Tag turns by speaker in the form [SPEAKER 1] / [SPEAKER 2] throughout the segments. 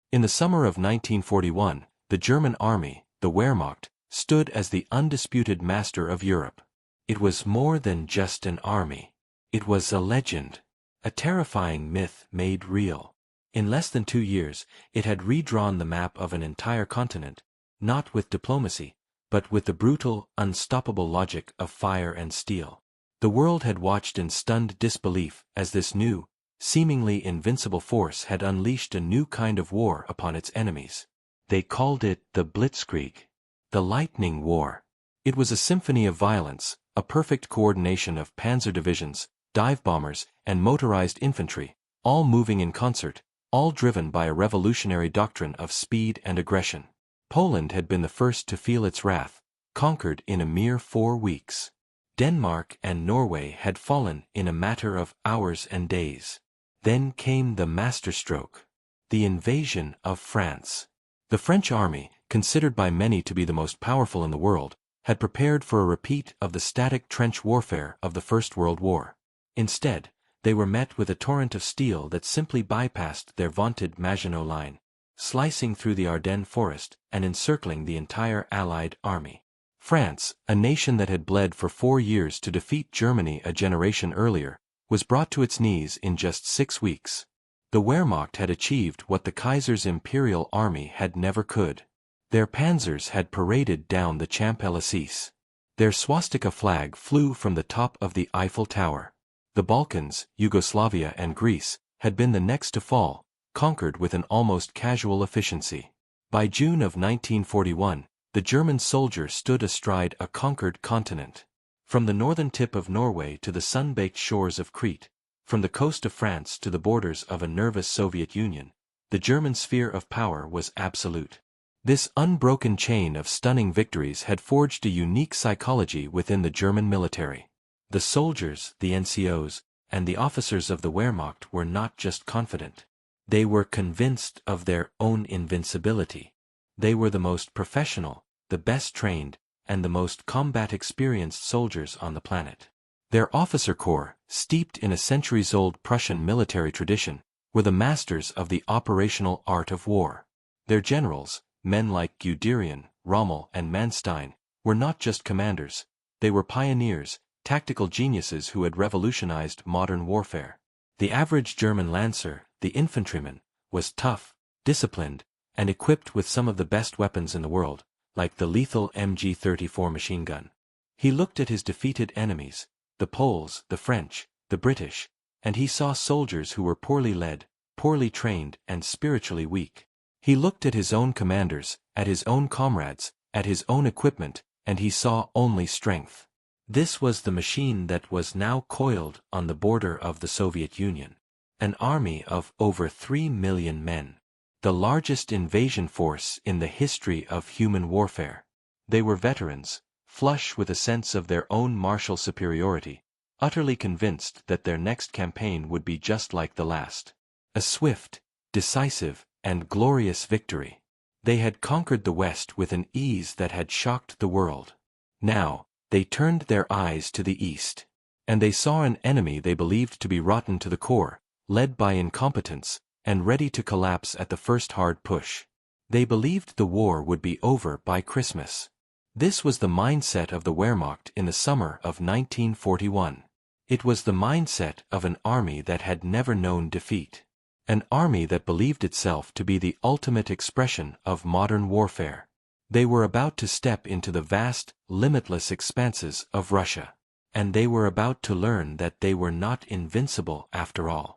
[SPEAKER 1] In the summer of 1941, the German army, the Wehrmacht, stood as the undisputed master of Europe. It was more than just an army. It was a legend, a terrifying myth made real. In less than 2 years, it had redrawn the map of an entire continent, not with diplomacy, but with the brutal, unstoppable logic of fire and steel. The world had watched in stunned disbelief as this new, seemingly invincible force had unleashed a new kind of war upon its enemies. They called it the Blitzkrieg, the Lightning War. It was a symphony of violence, a perfect coordination of panzer divisions, dive bombers, and motorized infantry, all moving in concert, all driven by a revolutionary doctrine of speed and aggression. Poland had been the first to feel its wrath, conquered in a mere 4 weeks. Denmark and Norway had fallen in a matter of hours and days. Then came the masterstroke, the invasion of France. The French army, considered by many to be the most powerful in the world, had prepared for a repeat of the static trench warfare of the First World War. Instead, they were met with a torrent of steel that simply bypassed their vaunted Maginot Line, slicing through the Ardennes forest and encircling the entire Allied army. France, a nation that had bled for 4 years to defeat Germany a generation earlier, was brought to its knees in just 6 weeks. The Wehrmacht had achieved what the Kaiser's imperial army had never could. Their panzers had paraded down the Champs-Élysées. Their swastika flag flew from the top of the Eiffel Tower. The Balkans, Yugoslavia and Greece, had been the next to fall, conquered with an almost casual efficiency. By June of 1941, the German soldier stood astride a conquered continent. From the northern tip of Norway to the sun-baked shores of Crete, from the coast of France to the borders of a nervous Soviet Union, the German sphere of power was absolute. This unbroken chain of stunning victories had forged a unique psychology within the German military. The soldiers, the NCOs, and the officers of the Wehrmacht were not just confident. They were convinced of their own invincibility. They were the most professional, the best trained, and the most combat-experienced soldiers on the planet. Their officer corps, steeped in a centuries-old Prussian military tradition, were the masters of the operational art of war. Their generals, men like Guderian, Rommel, and Manstein, were not just commanders, they were pioneers, tactical geniuses who had revolutionized modern warfare. The average German lancer, the infantryman, was tough, disciplined, and equipped with some of the best weapons in the world, like the lethal MG-34 machine gun. He looked at his defeated enemies, the Poles, the French, the British, and he saw soldiers who were poorly led, poorly trained, and spiritually weak. He looked at his own commanders, at his own comrades, at his own equipment, and he saw only strength. This was the machine that was now coiled on the border of the Soviet Union. An army of over 3 million men. The largest invasion force in the history of human warfare. They were veterans, flush with a sense of their own martial superiority, utterly convinced that their next campaign would be just like the last. A swift, decisive, and glorious victory. They had conquered the West with an ease that had shocked the world. Now, they turned their eyes to the East. And they saw an enemy they believed to be rotten to the core, led by incompetence, and ready to collapse at the first hard push. They believed the war would be over by Christmas. This was the mindset of the Wehrmacht in the summer of 1941. It was the mindset of an army that had never known defeat. An army that believed itself to be the ultimate expression of modern warfare. They were about to step into the vast, limitless expanses of Russia. And they were about to learn that they were not invincible after all.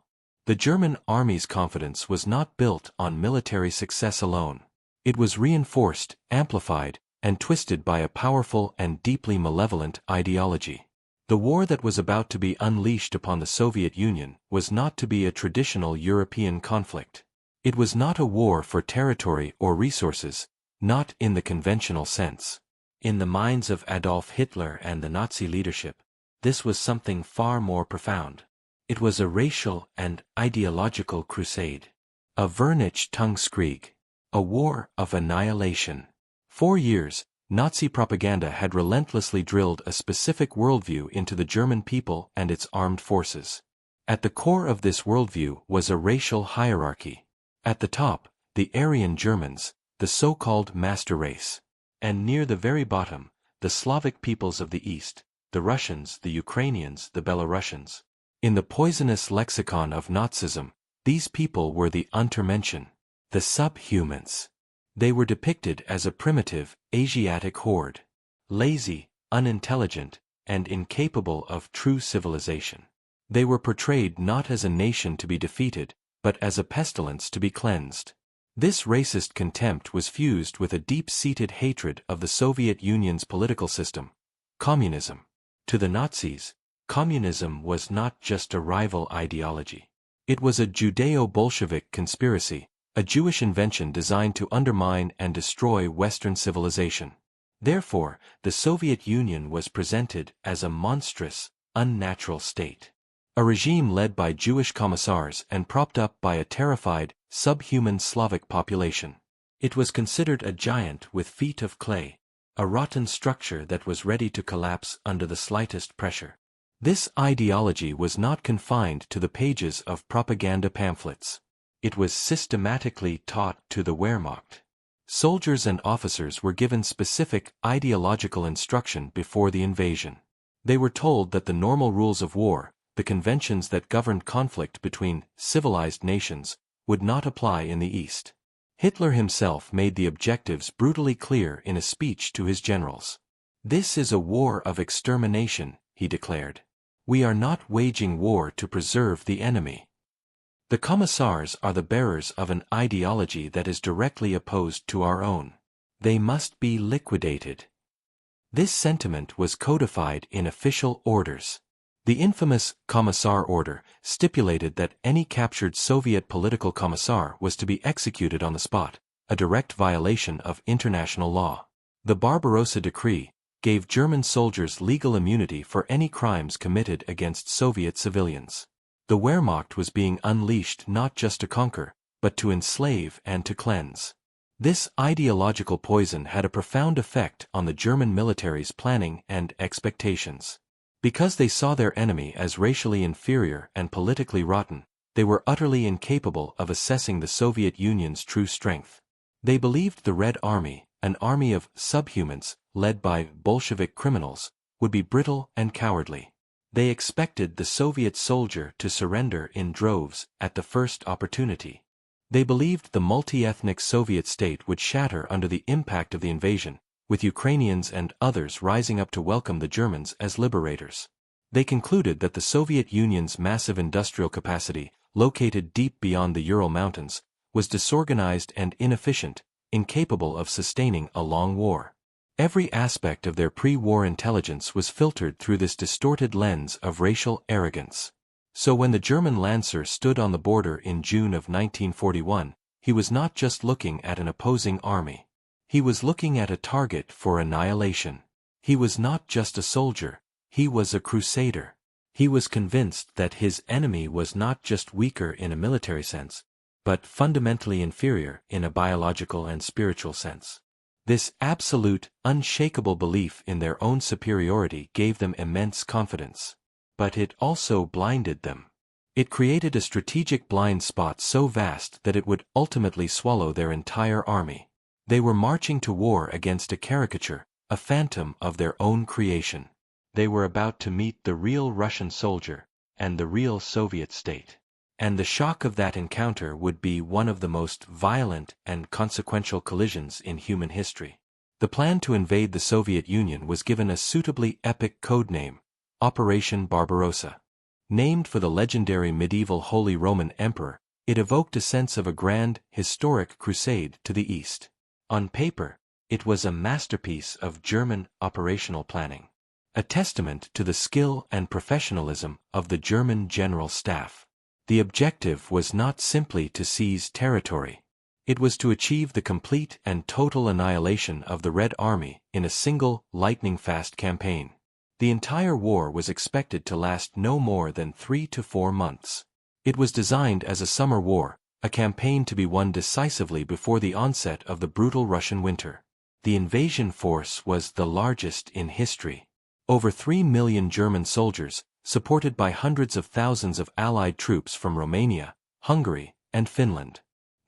[SPEAKER 1] The German army's confidence was not built on military success alone. It was reinforced, amplified, and twisted by a powerful and deeply malevolent ideology. The war that was about to be unleashed upon the Soviet Union was not to be a traditional European conflict. It was not a war for territory or resources, not in the conventional sense. In the minds of Adolf Hitler and the Nazi leadership, this was something far more profound. It was a racial and ideological crusade. A Vernichtungskrieg. A war of annihilation. 4 years, Nazi propaganda had relentlessly drilled a specific worldview into the German people and its armed forces. At the core of this worldview was a racial hierarchy. At the top, the Aryan Germans, the so-called master race. And near the very bottom, the Slavic peoples of the East, the Russians, the Ukrainians, the Belarusians. In the poisonous lexicon of Nazism, these people were the Untermenschen, the subhumans. They were depicted as a primitive, Asiatic horde, lazy, unintelligent, and incapable of true civilization. They were portrayed not as a nation to be defeated, but as a pestilence to be cleansed. This racist contempt was fused with a deep-seated hatred of the Soviet Union's political system, communism. To the Nazis, communism was not just a rival ideology. It was a Judeo-Bolshevik conspiracy, a Jewish invention designed to undermine and destroy Western civilization. Therefore, the Soviet Union was presented as a monstrous, unnatural state. A regime led by Jewish commissars and propped up by a terrified, subhuman Slavic population. It was considered a giant with feet of clay, a rotten structure that was ready to collapse under the slightest pressure. This ideology was not confined to the pages of propaganda pamphlets. It was systematically taught to the Wehrmacht. Soldiers and officers were given specific ideological instruction before the invasion. They were told that the normal rules of war, the conventions that governed conflict between civilized nations, would not apply in the East. Hitler himself made the objectives brutally clear in a speech to his generals. "This is a war of extermination," he declared. "We are not waging war to preserve the enemy." The commissars are the bearers of an ideology that is directly opposed to our own. They must be liquidated. This sentiment was codified in official orders. The infamous Commissar Order stipulated that any captured Soviet political commissar was to be executed on the spot, a direct violation of international law. The Barbarossa Decree gave German soldiers legal immunity for any crimes committed against Soviet civilians. The Wehrmacht was being unleashed not just to conquer, but to enslave and to cleanse. This ideological poison had a profound effect on the German military's planning and expectations. Because they saw their enemy as racially inferior and politically rotten, they were utterly incapable of assessing the Soviet Union's true strength. They believed the Red Army, an army of subhumans, led by Bolshevik criminals, would be brittle and cowardly. They expected the Soviet soldier to surrender in droves at the first opportunity. They believed the multi-ethnic Soviet state would shatter under the impact of the invasion, with Ukrainians and others rising up to welcome the Germans as liberators. They concluded that the Soviet Union's massive industrial capacity, located deep beyond the Ural Mountains, was disorganized and inefficient, incapable of sustaining a long war. Every aspect of their pre-war intelligence was filtered through this distorted lens of racial arrogance. So when the German Lancer stood on the border in June of 1941, he was not just looking at an opposing army. He was looking at a target for annihilation. He was not just a soldier, he was a crusader. He was convinced that his enemy was not just weaker in a military sense, but fundamentally inferior in a biological and spiritual sense. This absolute, unshakable belief in their own superiority gave them immense confidence. But it also blinded them. It created a strategic blind spot so vast that it would ultimately swallow their entire army. They were marching to war against a caricature, a phantom of their own creation. They were about to meet the real Russian soldier and the real Soviet state. And the shock of that encounter would be one of the most violent and consequential collisions in human history. The plan to invade the Soviet Union was given a suitably epic codename, Operation Barbarossa. Named for the legendary medieval Holy Roman Emperor, it evoked a sense of a grand, historic crusade to the east. On paper, it was a masterpiece of German operational planning, a testament to the skill and professionalism of the German General Staff. The objective was not simply to seize territory. It was to achieve the complete and total annihilation of the Red Army in a single, lightning-fast campaign. The entire war was expected to last no more than 3 to 4 months. It was designed as a summer war, a campaign to be won decisively before the onset of the brutal Russian winter. The invasion force was the largest in history. Over 3 million German soldiers, supported by hundreds of thousands of Allied troops from Romania, Hungary, and Finland.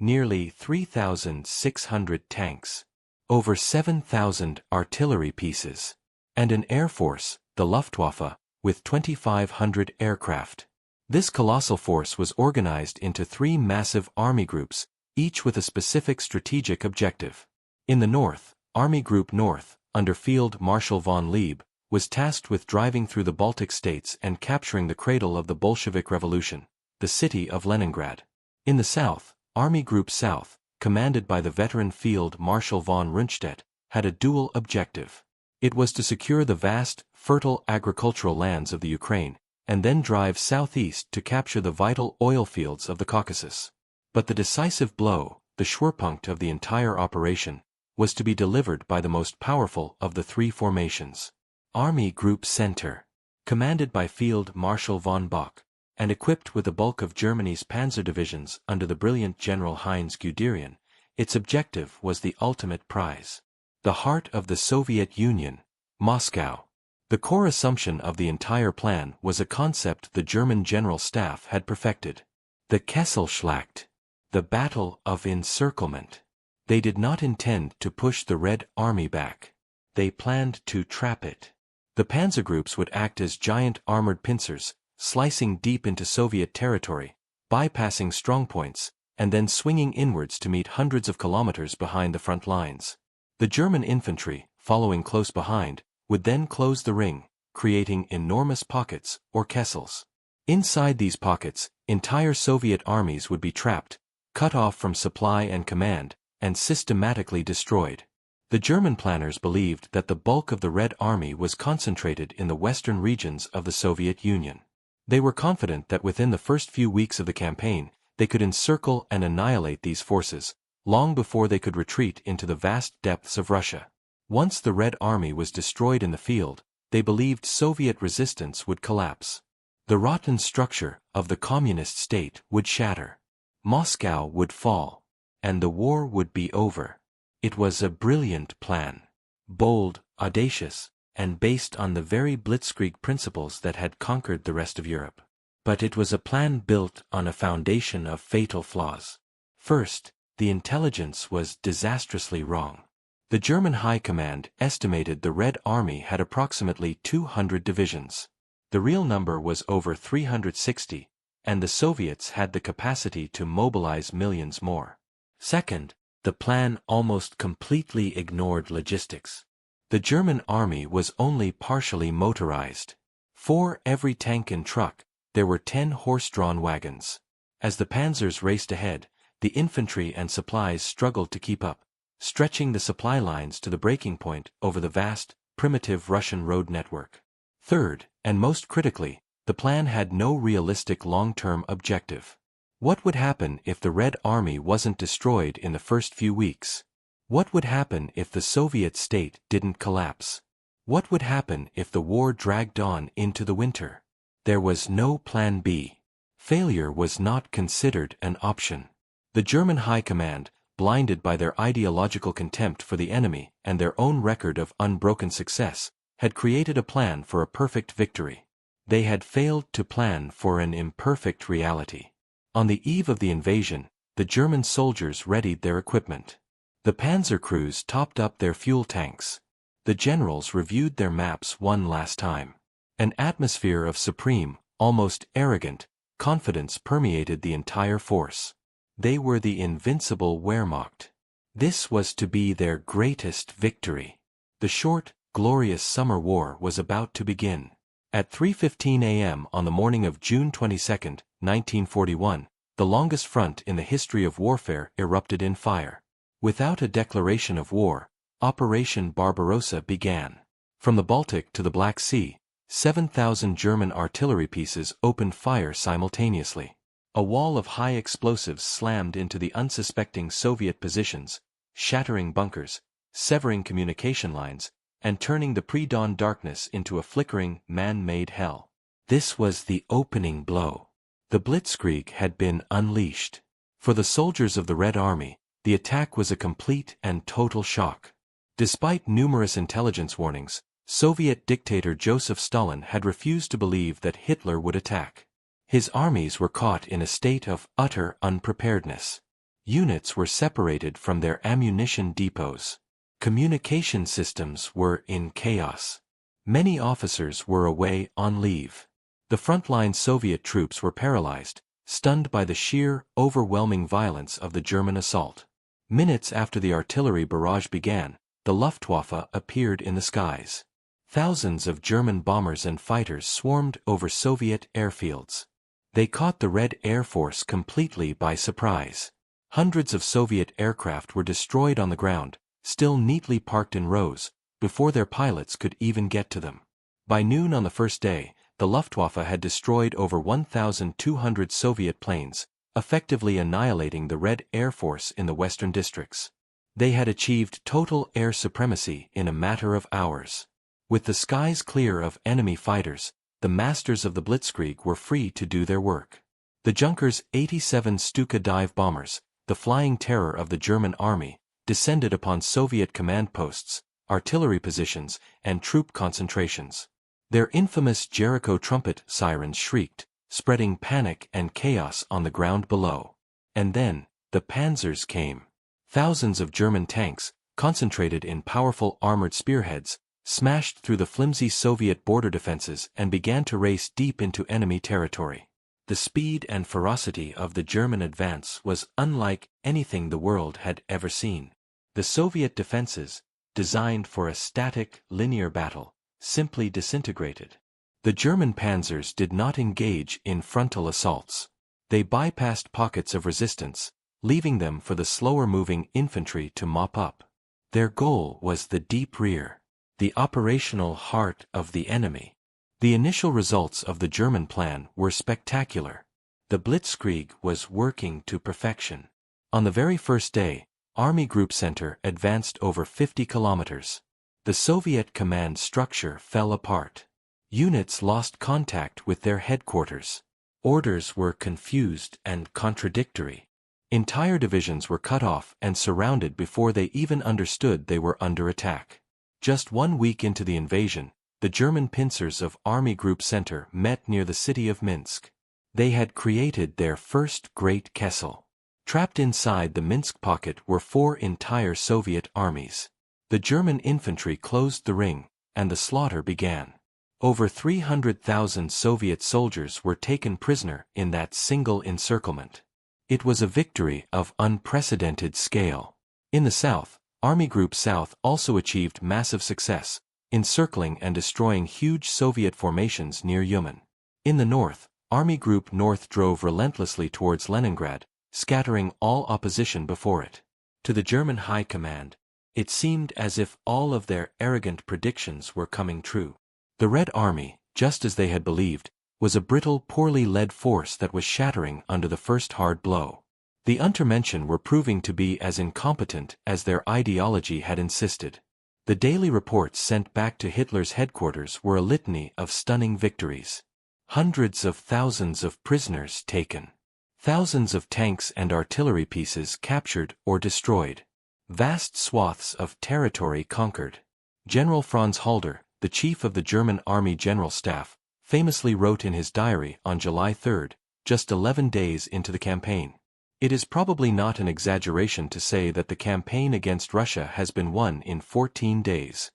[SPEAKER 1] nearly 3,600 tanks, over 7,000 artillery pieces, and an air force, the Luftwaffe, with 2,500 aircraft. This colossal force was organized into three massive army groups, each with a specific strategic objective. In the north, Army Group North, under Field Marshal von Lieb, was tasked with driving through the Baltic states and capturing the cradle of the Bolshevik Revolution, the city of Leningrad. In the south, Army Group South, commanded by the veteran Field Marshal von Rundstedt, had a dual objective. It was to secure the vast, fertile agricultural lands of the Ukraine, and then drive southeast to capture the vital oil fields of the Caucasus. But the decisive blow, the Schwerpunkt of the entire operation, was to be delivered by the most powerful of the three formations. Army Group Center, commanded by Field Marshal von Bock, and equipped with the bulk of Germany's panzer divisions under the brilliant General Heinz Guderian, its objective was the ultimate prize. The heart of the Soviet Union, Moscow. The core assumption of the entire plan was a concept the German General Staff had perfected. The Kesselschlacht, the Battle of Encirclement. They did not intend to push the Red Army back. They planned to trap it. The panzer groups would act as giant armored pincers, slicing deep into Soviet territory, bypassing strongpoints, and then swinging inwards to meet hundreds of kilometers behind the front lines. The German infantry, following close behind, would then close the ring, creating enormous pockets, or kessels. Inside these pockets, entire Soviet armies would be trapped, cut off from supply and command, and systematically destroyed. The German planners believed that the bulk of the Red Army was concentrated in the western regions of the Soviet Union. They were confident that within the first few weeks of the campaign, they could encircle and annihilate these forces, long before they could retreat into the vast depths of Russia. Once the Red Army was destroyed in the field, they believed Soviet resistance would collapse. The rotten structure of the communist state would shatter. Moscow would fall, and the war would be over. It was a brilliant plan. Bold, audacious, and based on the very Blitzkrieg principles that had conquered the rest of Europe. But it was a plan built on a foundation of fatal flaws. First, the intelligence was disastrously wrong. The German High Command estimated the Red Army had approximately 200 divisions. The real number was over 360, and the Soviets had the capacity to mobilize millions more. Second, the plan almost completely ignored logistics. The German army was only partially motorized. For every tank and truck, there were 10 horse-drawn wagons. As the panzers raced ahead, the infantry and supplies struggled to keep up, stretching the supply lines to the breaking point over the vast, primitive Russian road network. Third, and most critically, the plan had no realistic long-term objective. What would happen if the Red Army wasn't destroyed in the first few weeks? What would happen if the Soviet state didn't collapse? What would happen if the war dragged on into the winter? There was no plan B. Failure was not considered an option. The German High Command, blinded by their ideological contempt for the enemy and their own record of unbroken success, had created a plan for a perfect victory. They had failed to plan for an imperfect reality. On the eve of the invasion, the German soldiers readied their equipment. The panzer crews topped up their fuel tanks. The generals reviewed their maps one last time. An atmosphere of supreme, almost arrogant, confidence permeated the entire force. They were the invincible Wehrmacht. This was to be their greatest victory. The short, glorious summer war was about to begin. At 3:15 a.m. on the morning of June 22, 1941, the longest front in the history of warfare erupted in fire. Without a declaration of war, Operation Barbarossa began. From the Baltic to the Black Sea, 7,000 German artillery pieces opened fire simultaneously. A wall of high explosives slammed into the unsuspecting Soviet positions, shattering bunkers, severing communication lines, and turning the pre-dawn darkness into a flickering, man-made hell. This was the opening blow. The Blitzkrieg had been unleashed. For the soldiers of the Red Army, the attack was a complete and total shock. Despite numerous intelligence warnings, Soviet dictator Joseph Stalin had refused to believe that Hitler would attack. His armies were caught in a state of utter unpreparedness. Units were separated from their ammunition depots. Communication systems were in chaos. Many officers were away on leave. The frontline Soviet troops were paralyzed, stunned by the sheer, overwhelming violence of the German assault. Minutes after the artillery barrage began, the Luftwaffe appeared in the skies. Thousands of German bombers and fighters swarmed over Soviet airfields. They caught the Red Air Force completely by surprise. Hundreds of Soviet aircraft were destroyed on the ground, still neatly parked in rows, before their pilots could even get to them. By noon on the first day, the Luftwaffe had destroyed over 1,200 Soviet planes, effectively annihilating the Red Air Force in the western districts. They had achieved total air supremacy in a matter of hours. With the skies clear of enemy fighters, the masters of the Blitzkrieg were free to do their work. The Junkers 87 Stuka dive bombers, the flying terror of the German army, descended upon Soviet command posts, artillery positions, and troop concentrations. Their infamous Jericho trumpet sirens shrieked, spreading panic and chaos on the ground below. And then, the panzers came. Thousands of German tanks, concentrated in powerful armored spearheads, smashed through the flimsy Soviet border defenses and began to race deep into enemy territory. The speed and ferocity of the German advance was unlike anything the world had ever seen. The Soviet defenses, designed for a static, linear battle, simply disintegrated. The German panzers did not engage in frontal assaults. They bypassed pockets of resistance, leaving them for the slower-moving infantry to mop up. Their goal was the deep rear, the operational heart of the enemy. The initial results of the German plan were spectacular. The Blitzkrieg was working to perfection. On the very first day, Army Group Center advanced over 50 kilometers. The Soviet command structure fell apart. Units lost contact with their headquarters. Orders were confused and contradictory. Entire divisions were cut off and surrounded before they even understood they were under attack. Just 1 week into the invasion, the German pincers of Army Group Center met near the city of Minsk. They had created their first great Kessel. Trapped inside the Minsk pocket were 4 entire Soviet armies. The German infantry closed the ring, and the slaughter began. Over 300,000 Soviet soldiers were taken prisoner in that single encirclement. It was a victory of unprecedented scale. In the south, Army Group South also achieved massive success, encircling and destroying huge Soviet formations near Uman. In the north, Army Group North drove relentlessly towards Leningrad, scattering all opposition before it. To the German High Command, it seemed as if all of their arrogant predictions were coming true. The Red Army, just as they had believed, was a brittle, poorly led force that was shattering under the first hard blow. The Untermenschen were proving to be as incompetent as their ideology had insisted. The daily reports sent back to Hitler's headquarters were a litany of stunning victories. Hundreds of thousands of prisoners taken. Thousands of tanks and artillery pieces captured or destroyed. Vast swaths of territory conquered. General Franz Halder, the chief of the German Army General Staff, famously wrote in his diary on July 3, just 11 days into the campaign. It is probably not an exaggeration to say that the campaign against Russia has been won in 14 days.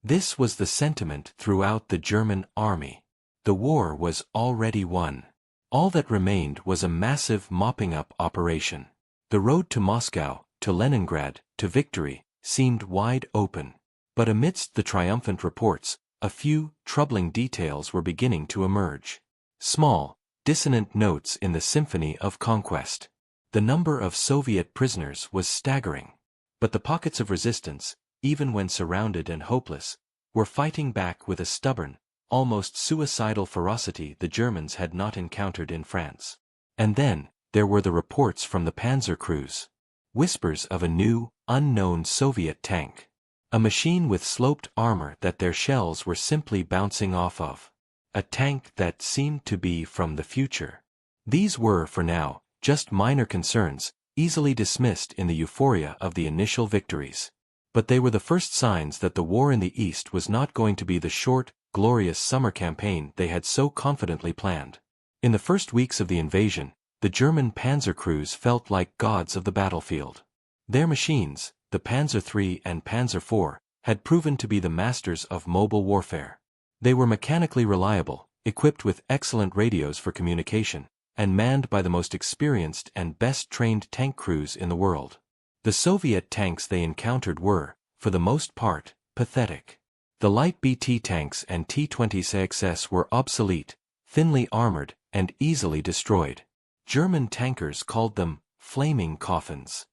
[SPEAKER 1] This was the sentiment throughout the German army. The war was already won. All that remained was a massive mopping-up operation. The road to Moscow, to Leningrad, to victory, seemed wide open. But amidst the triumphant reports, a few troubling details were beginning to emerge. Small, dissonant notes in the symphony of conquest. The number of Soviet prisoners was staggering. But the pockets of resistance, even when surrounded and hopeless, were fighting back with a stubborn, almost suicidal ferocity the Germans had not encountered in France. And then, there were the reports from the panzer crews. Whispers of a new, unknown Soviet tank. A machine with sloped armor that their shells were simply bouncing off of. A tank that seemed to be from the future. These were, for now, just minor concerns, easily dismissed in the euphoria of the initial victories. But they were the first signs that the war in the East was not going to be the short, glorious summer campaign they had so confidently planned. In the first weeks of the invasion, the German panzer crews felt like gods of the battlefield. Their machines, the Panzer III and Panzer IV, had proven to be the masters of mobile warfare. They were mechanically reliable, equipped with excellent radios for communication, and manned by the most experienced and best-trained tank crews in the world. The Soviet tanks they encountered were, for the most part, pathetic. The light BT tanks and T-20 were obsolete, thinly armored, and easily destroyed. German tankers called them flaming coffins.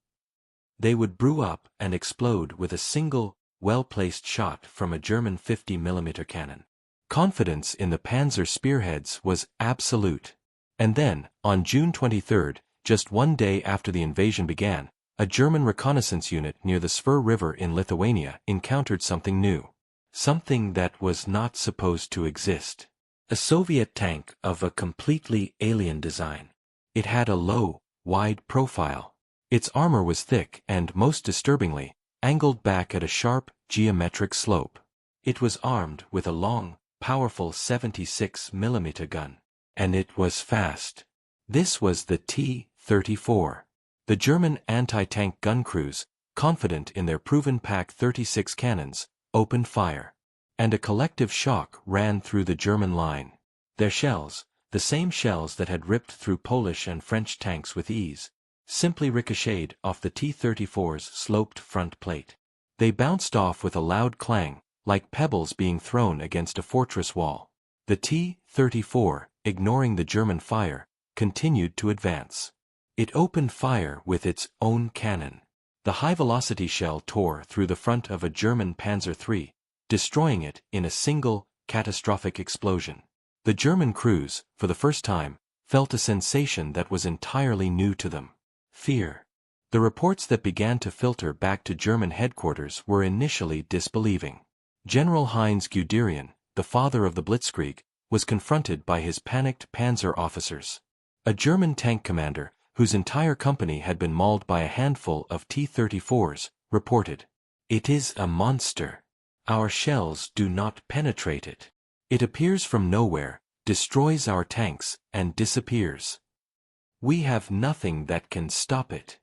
[SPEAKER 1] They would brew up and explode with a single, well-placed shot from a German 50mm cannon. Confidence in the Panzer spearheads was absolute. And then, on June 23, just one day after the invasion began, a German reconnaissance unit near the Svir River in Lithuania encountered something new. Something that was not supposed to exist. A Soviet tank of a completely alien design. It had a low, wide profile. Its armor was thick and, most disturbingly, angled back at a sharp, geometric slope. It was armed with a long, powerful 76mm gun. And it was fast. This was the T-34. The German anti-tank gun crews, confident in their proven Pak-36 cannons, opened fire. And a collective shock ran through the German line. Their shells, the same shells that had ripped through Polish and French tanks with ease, simply ricocheted off the T-34's sloped front plate. They bounced off with a loud clang, like pebbles being thrown against a fortress wall. The T-34, ignoring the German fire, continued to advance. It opened fire with its own cannon. The high-velocity shell tore through the front of a German Panzer III, destroying it in a single, catastrophic explosion. The German crews, for the first time, felt a sensation that was entirely new to them. Fear. The reports that began to filter back to German headquarters were initially disbelieving. General Heinz Guderian, the father of the Blitzkrieg, was confronted by his panicked panzer officers. A German tank commander, whose entire company had been mauled by a handful of T-34s, reported, "It is a monster. Our shells do not penetrate it. It appears from nowhere, destroys our tanks, and disappears. We have nothing that can stop it."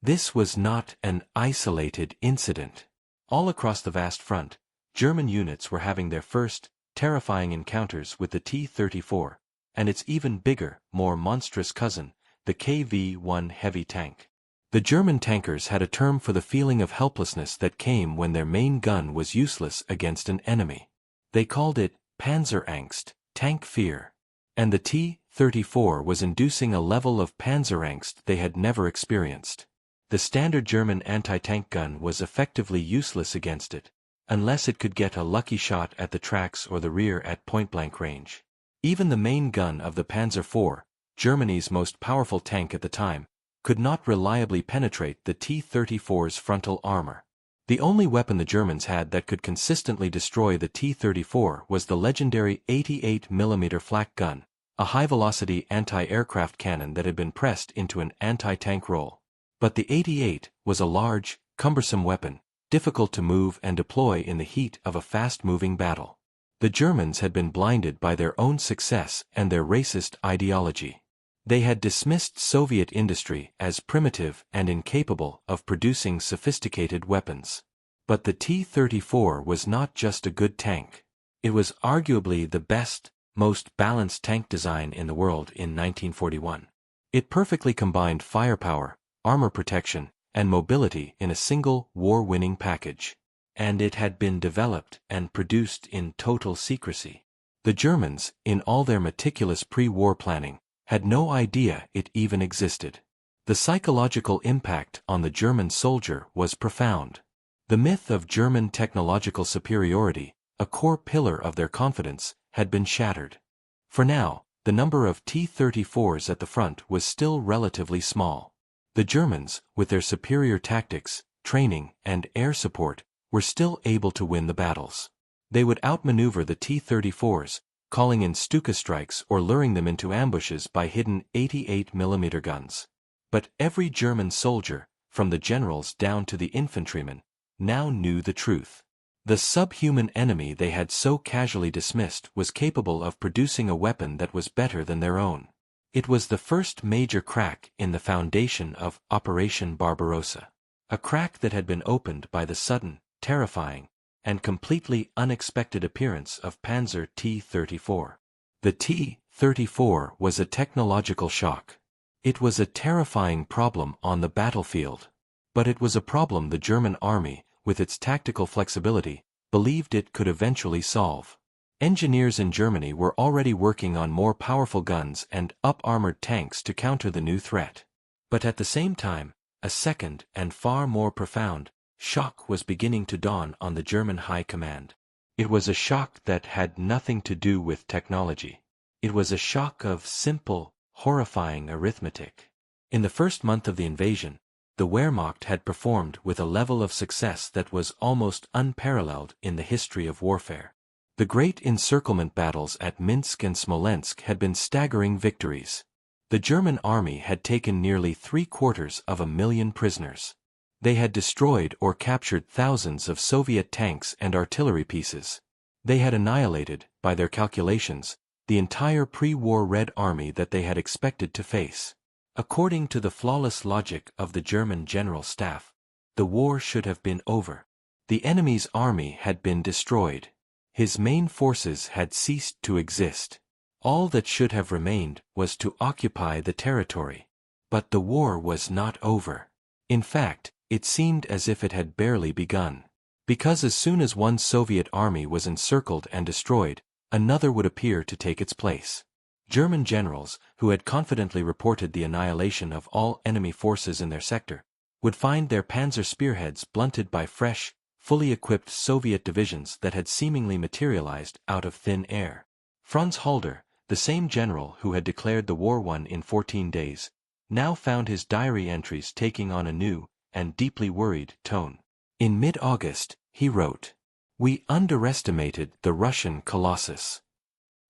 [SPEAKER 1] This was not an isolated incident. All across the vast front, German units were having their first, terrifying encounters with the T-34, and its even bigger, more monstrous cousin, the KV-1 heavy tank. The German tankers had a term for the feeling of helplessness that came when their main gun was useless against an enemy. They called it Panzerangst, tank fear. And the T-34 was inducing a level of Panzerangst they had never experienced. The standard German anti-tank gun was effectively useless against it, unless it could get a lucky shot at the tracks or the rear at point-blank range. Even the main gun of the Panzer IV, Germany's most powerful tank at the time, could not reliably penetrate the T-34's frontal armor. The only weapon the Germans had that could consistently destroy the T-34 was the legendary 88mm flak gun, a high-velocity anti-aircraft cannon that had been pressed into an anti-tank role. But the 88 was a large, cumbersome weapon, difficult to move and deploy in the heat of a fast-moving battle. The Germans had been blinded by their own success and their racist ideology. They had dismissed Soviet industry as primitive and incapable of producing sophisticated weapons. But the T-34 was not just a good tank. It was arguably the best, most balanced tank design in the world in 1941. It perfectly combined firepower, armor protection, and mobility in a single, war-winning package. And it had been developed and produced in total secrecy. The Germans, in all their meticulous pre-war planning, had no idea it even existed. The psychological impact on the German soldier was profound. The myth of German technological superiority, a core pillar of their confidence, had been shattered. For now, the number of T-34s at the front was still relatively small. The Germans, with their superior tactics, training, and air support, were still able to win the battles. They would outmaneuver the T-34s, calling in Stuka strikes or luring them into ambushes by hidden 88mm guns. But every German soldier, from the generals down to the infantrymen, now knew the truth. The subhuman enemy they had so casually dismissed was capable of producing a weapon that was better than their own. It was the first major crack in the foundation of Operation Barbarossa. A crack that had been opened by the sudden, terrifying, and completely unexpected appearance of Panzer T-34. The T-34 was a technological shock. It was a terrifying problem on the battlefield. But it was a problem the German army, with its tactical flexibility, believed it could eventually solve. Engineers in Germany were already working on more powerful guns and up-armored tanks to counter the new threat. But at the same time, a second and far more profound shock was beginning to dawn on the German high command. It was a shock that had nothing to do with technology. It was a shock of simple, horrifying arithmetic. In the first month of the invasion, the Wehrmacht had performed with a level of success that was almost unparalleled in the history of warfare. The great encirclement battles at Minsk and Smolensk had been staggering victories. The German army had taken nearly 750,000 prisoners. They had destroyed or captured thousands of Soviet tanks and artillery pieces. They had annihilated, by their calculations, the entire pre-war Red Army that they had expected to face. According to the flawless logic of the German General Staff, the war should have been over. The enemy's army had been destroyed. His main forces had ceased to exist. All that should have remained was to occupy the territory. But the war was not over. In fact, it seemed as if it had barely begun. Because as soon as one Soviet army was encircled and destroyed, another would appear to take its place. German generals, who had confidently reported the annihilation of all enemy forces in their sector, would find their panzer spearheads blunted by fresh, fully equipped Soviet divisions that had seemingly materialized out of thin air. Franz Halder, the same general who had declared the war won in 14 days, now found his diary entries taking on a new and deeply worried tone. In mid-August, he wrote, "We underestimated the Russian colossus.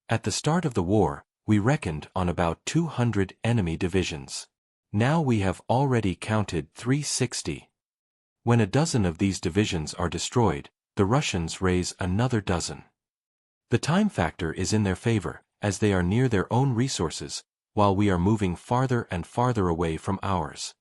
[SPEAKER 1] At the start of the war, we reckoned on about 200 enemy divisions. Now we have already counted 360. When a dozen of these divisions are destroyed, the Russians raise another dozen. The time factor is in their favor, as they are near their own resources, while we are moving farther and farther away from ours."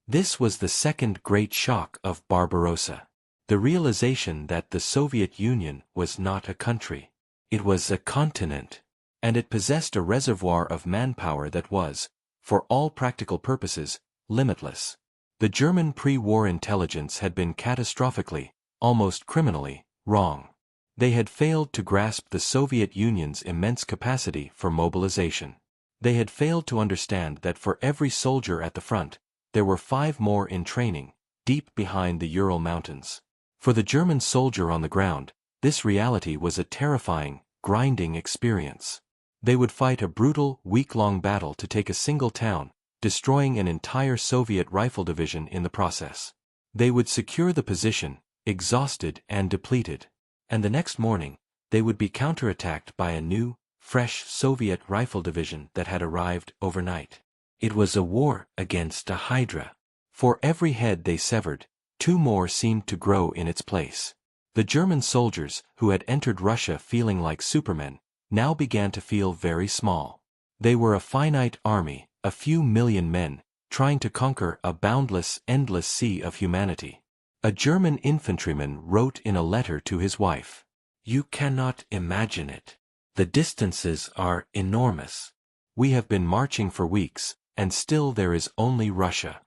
[SPEAKER 1] This was the second great shock of Barbarossa. The realization that the Soviet Union was not a country. It was a continent. And it possessed a reservoir of manpower that was, for all practical purposes, limitless. The German pre-war intelligence had been catastrophically, almost criminally, wrong. They had failed to grasp the Soviet Union's immense capacity for mobilization. They had failed to understand that for every soldier at the front, there were 5 more in training, deep behind the Ural Mountains. For the German soldier on the ground, this reality was a terrifying, grinding experience. They would fight a brutal, week-long battle to take a single town, destroying an entire Soviet rifle division in the process. They would secure the position, exhausted and depleted. And the next morning, they would be counterattacked by a new, fresh Soviet rifle division that had arrived overnight. It was a war against a hydra. For every head they severed, 2 more seemed to grow in its place. The German soldiers, who had entered Russia feeling like supermen, now began to feel very small. They were a finite army, a few million men, trying to conquer a boundless, endless sea of humanity. A German infantryman wrote in a letter to his wife, "You cannot imagine it. The distances are enormous. We have been marching for weeks, and still there is only Russia.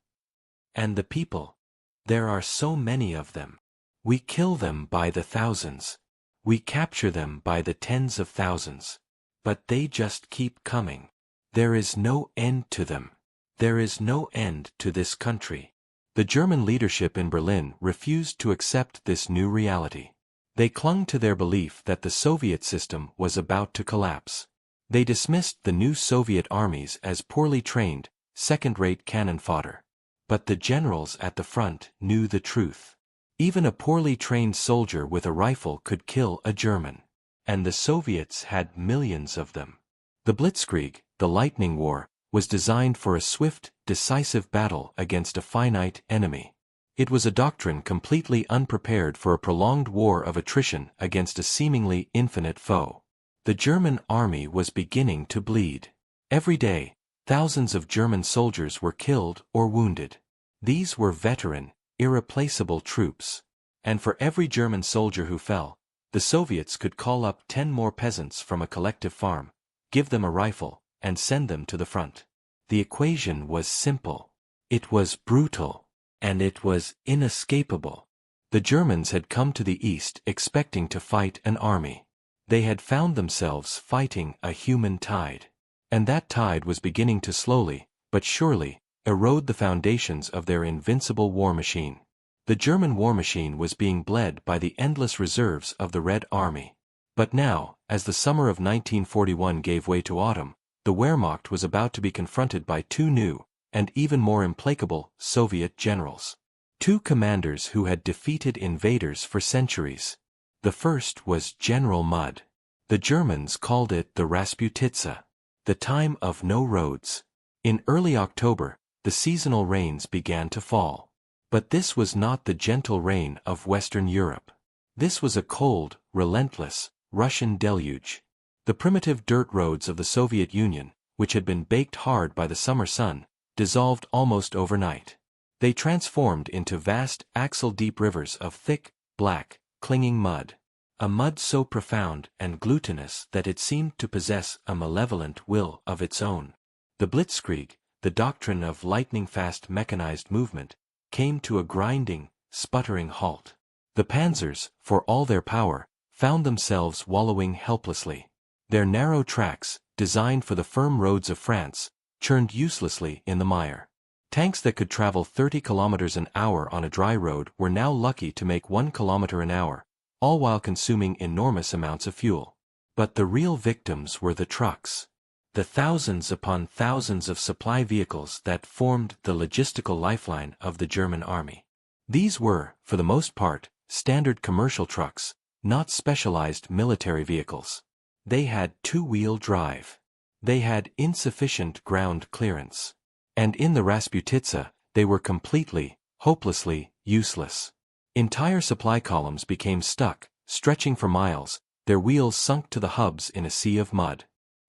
[SPEAKER 1] And the people, there are so many of them. We kill them by the thousands. We capture them by the tens of thousands. But they just keep coming. There is no end to them. There is no end to this country." The German leadership in Berlin refused to accept this new reality. They clung to their belief that the Soviet system was about to collapse. They dismissed the new Soviet armies as poorly trained, second-rate cannon fodder. But the generals at the front knew the truth. Even a poorly trained soldier with a rifle could kill a German. And the Soviets had millions of them. The Blitzkrieg, the lightning war, was designed for a swift, decisive battle against a finite enemy. It was a doctrine completely unprepared for a prolonged war of attrition against a seemingly infinite foe. The German army was beginning to bleed. Every day, Thousands of German soldiers were killed or wounded. These were veteran, irreplaceable troops. And for every German soldier who fell, the Soviets could call up 10 more peasants from a collective farm, give them a rifle, and send them to the front. The equation was simple. It was brutal. And it was inescapable. The Germans had come to the east expecting to fight an army. They had found themselves fighting a human tide. And that tide was beginning to slowly, but surely, erode the foundations of their invincible war machine. The German war machine was being bled by the endless reserves of the Red Army. But now, as the summer of 1941 gave way to autumn, the Wehrmacht was about to be confronted by two new, and even more implacable, Soviet generals. Two commanders who had defeated invaders for centuries. The first was General Mudd. The Germans called it the Rasputitsa, the time of no roads. In early October, the seasonal rains began to fall. But this was not the gentle rain of Western Europe. This was a cold, relentless, Russian deluge. The primitive dirt roads of the Soviet Union, which had been baked hard by the summer sun, dissolved almost overnight. They transformed into vast, axle-deep rivers of thick, black, clinging mud. A mud so profound and glutinous that it seemed to possess a malevolent will of its own. The Blitzkrieg, the doctrine of lightning-fast mechanized movement, came to a grinding, sputtering halt. The panzers, for all their power, found themselves wallowing helplessly. Their narrow tracks, designed for the firm roads of France, churned uselessly in the mire. Tanks that could travel 30 kilometers an hour on a dry road were now lucky to make 1 kilometer an hour, all while consuming enormous amounts of fuel. But the real victims were the trucks. The thousands upon thousands of supply vehicles that formed the logistical lifeline of the German army. These were, for the most part, standard commercial trucks, not specialized military vehicles. They had two-wheel drive. They had insufficient ground clearance. And in the Rasputitsa, they were completely, hopelessly, useless. Entire supply columns became stuck, stretching for miles, their wheels sunk to the hubs in a sea of mud.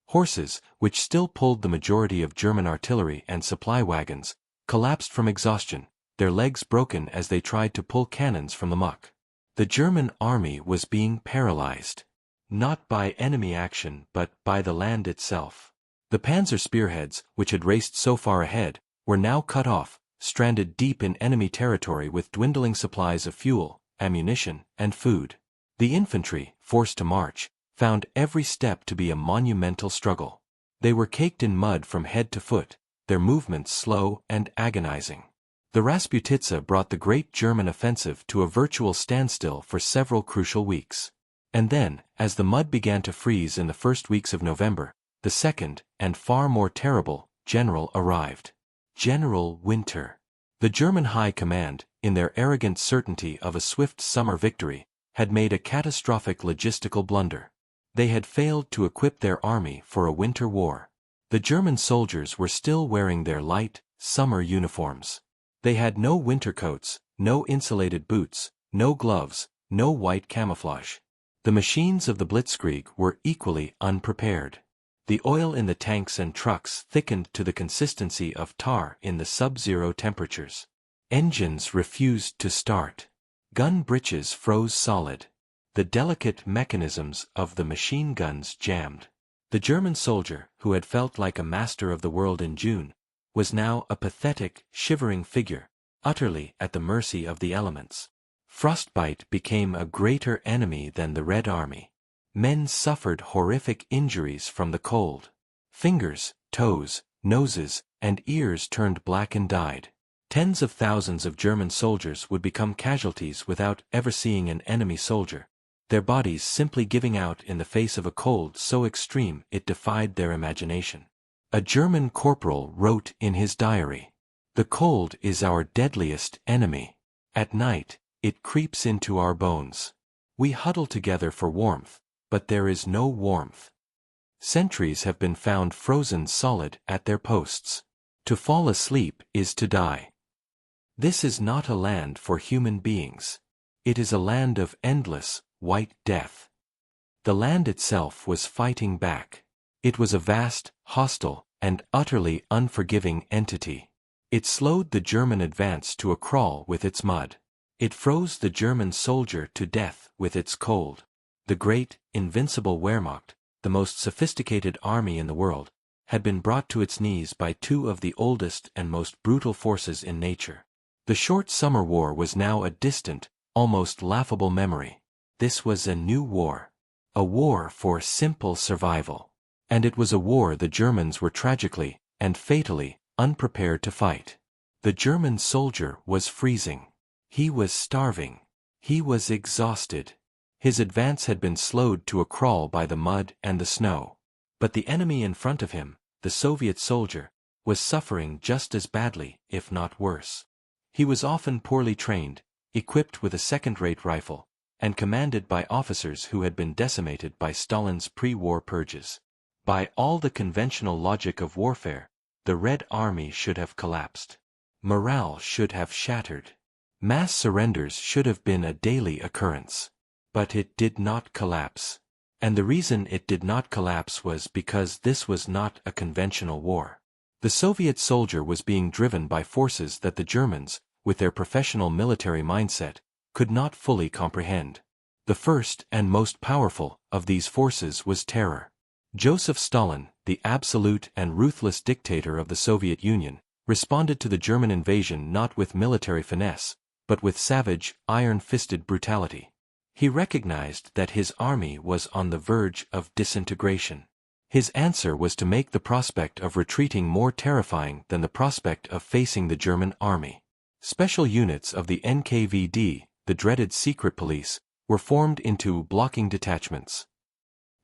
[SPEAKER 1] Horses, which still pulled the majority of German artillery and supply wagons, collapsed from exhaustion, their legs broken as they tried to pull cannons from the muck. The German army was being paralyzed. Not by enemy action but by the land itself. The panzer spearheads, which had raced so far ahead, were now cut off, stranded deep in enemy territory with dwindling supplies of fuel, ammunition, and food. The infantry, forced to march, found every step to be a monumental struggle. They were caked in mud from head to foot, their movements slow and agonizing. The Rasputitsa brought the great German offensive to a virtual standstill for several crucial weeks. And then, as the mud began to freeze in the first weeks of November, the second, and far more terrible, general arrived. General Winter. The German High Command, in their arrogant certainty of a swift summer victory, had made a catastrophic logistical blunder. They had failed to equip their army for a winter war. The German soldiers were still wearing their light, summer uniforms. They had no winter coats, no insulated boots, no gloves, no white camouflage. The machines of the Blitzkrieg were equally unprepared. The oil in the tanks and trucks thickened to the consistency of tar in the sub-zero temperatures. Engines refused to start. Gun breeches froze solid. The delicate mechanisms of the machine guns jammed. The German soldier, who had felt like a master of the world in June, was now a pathetic, shivering figure, utterly at the mercy of the elements. Frostbite became a greater enemy than the Red Army. Men suffered horrific injuries from the cold. Fingers, toes, noses, and ears turned black and died. Tens of thousands of German soldiers would become casualties without ever seeing an enemy soldier, their bodies simply giving out in the face of a cold so extreme it defied their imagination. A German corporal wrote in his diary, "The cold is our deadliest enemy. At night, it creeps into our bones. We huddle together for warmth, but there is no warmth. Sentries have been found frozen solid at their posts. To fall asleep is to die. This is not a land for human beings. It is a land of endless, white death." The land itself was fighting back. It was a vast, hostile, and utterly unforgiving entity. It slowed the German advance to a crawl with its mud. It froze the German soldier to death with its cold. The great, invincible Wehrmacht, the most sophisticated army in the world, had been brought to its knees by two of the oldest and most brutal forces in nature. The short summer war was now a distant, almost laughable memory. This was a new war. A war for simple survival. And it was a war the Germans were tragically, and fatally, unprepared to fight. The German soldier was freezing. He was starving. He was exhausted. His advance had been slowed to a crawl by the mud and the snow. But the enemy in front of him, the Soviet soldier, was suffering just as badly, if not worse. He was often poorly trained, equipped with a second-rate rifle, and commanded by officers who had been decimated by Stalin's pre-war purges. By all the conventional logic of warfare, the Red Army should have collapsed. Morale should have shattered. Mass surrenders should have been a daily occurrence. But it did not collapse. And the reason it did not collapse was because this was not a conventional war. The Soviet soldier was being driven by forces that the Germans, with their professional military mindset, could not fully comprehend. The first and most powerful of these forces was terror. Joseph Stalin, the absolute and ruthless dictator of the Soviet Union, responded to the German invasion not with military finesse, but with savage, iron-fisted brutality. He recognized that his army was on the verge of disintegration. His answer was to make the prospect of retreating more terrifying than the prospect of facing the German army. Special units of the NKVD, the dreaded secret police, were formed into blocking detachments.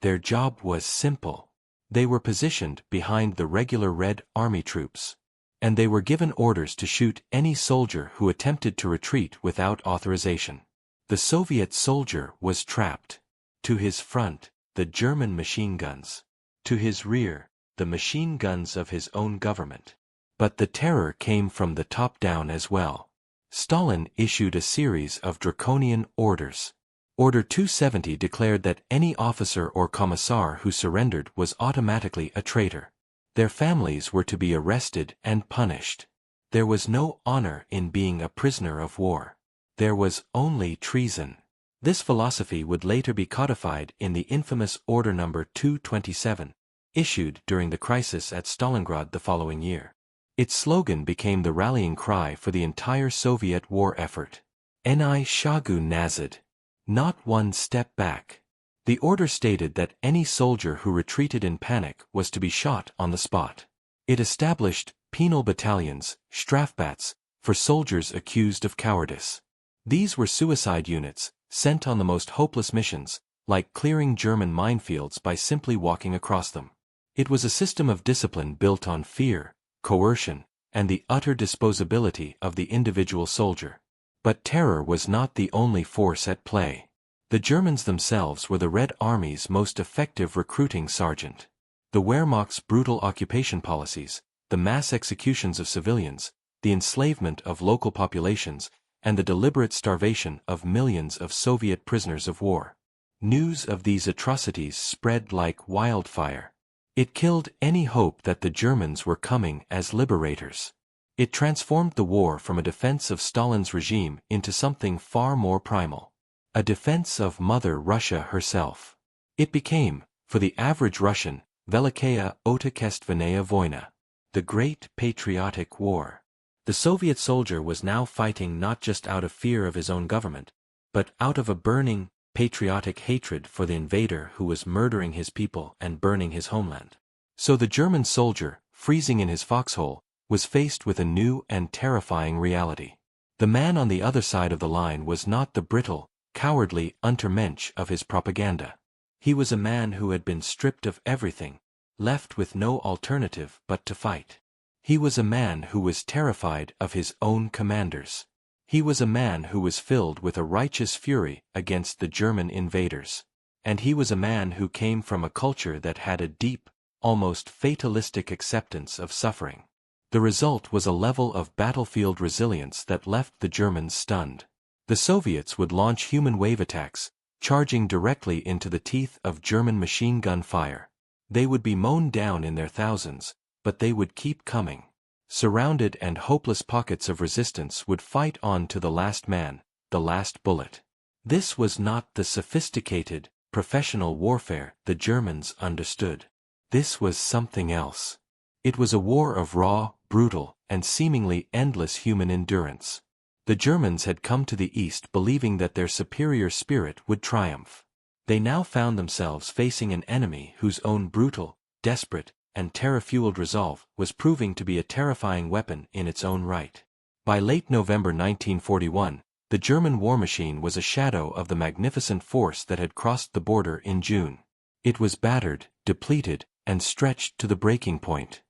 [SPEAKER 1] Their job was simple. They were positioned behind the regular Red Army troops. And they were given orders to shoot any soldier who attempted to retreat without authorization. The Soviet soldier was trapped. To his front, the German machine guns. To his rear, the machine guns of his own government. But the terror came from the top down as well. Stalin issued a series of draconian orders. Order 270 declared that any officer or commissar who surrendered was automatically a traitor. Their families were to be arrested and punished. There was no honor in being a prisoner of war. There was only treason. This philosophy would later be codified in the infamous Order No. 227, issued during the crisis at Stalingrad the following year. Its slogan became the rallying cry for the entire Soviet war effort. Ni shagu nazad. Not one step back. The order stated that any soldier who retreated in panic was to be shot on the spot. It established penal battalions, Strafbats, for soldiers accused of cowardice. These were suicide units, sent on the most hopeless missions, like clearing German minefields by simply walking across them. It was a system of discipline built on fear, coercion, and the utter disposability of the individual soldier. But terror was not the only force at play. The Germans themselves were the Red Army's most effective recruiting sergeant. The Wehrmacht's brutal occupation policies, the mass executions of civilians, the enslavement of local populations, and the deliberate starvation of millions of Soviet prisoners of war. News of these atrocities spread like wildfire. It killed any hope that the Germans were coming as liberators. It transformed the war from a defense of Stalin's regime into something far more primal. A defense of Mother Russia herself. It became, for the average Russian, Velikaya Otechestvenaya Voyna, the Great Patriotic War. The Soviet soldier was now fighting not just out of fear of his own government, but out of a burning, patriotic hatred for the invader who was murdering his people and burning his homeland. So the German soldier, freezing in his foxhole, was faced with a new and terrifying reality. The man on the other side of the line was not the brittle, cowardly Untermensch of his propaganda. He was a man who had been stripped of everything, left with no alternative but to fight. He was a man who was terrified of his own commanders. He was a man who was filled with a righteous fury against the German invaders. And he was a man who came from a culture that had a deep, almost fatalistic acceptance of suffering. The result was a level of battlefield resilience that left the Germans stunned. The Soviets would launch human wave attacks, charging directly into the teeth of German machine gun fire. They would be mown down in their thousands, but they would keep coming. Surrounded and hopeless pockets of resistance would fight on to the last man, the last bullet. This was not the sophisticated, professional warfare the Germans understood. This was something else. It was a war of raw, brutal, and seemingly endless human endurance. The Germans had come to the east believing that their superior spirit would triumph. They now found themselves facing an enemy whose own brutal, desperate, and terror-fueled resolve was proving to be a terrifying weapon in its own right. By late November 1941, the German war machine was a shadow of the magnificent force that had crossed the border in June. It was battered, depleted, and stretched to the breaking point.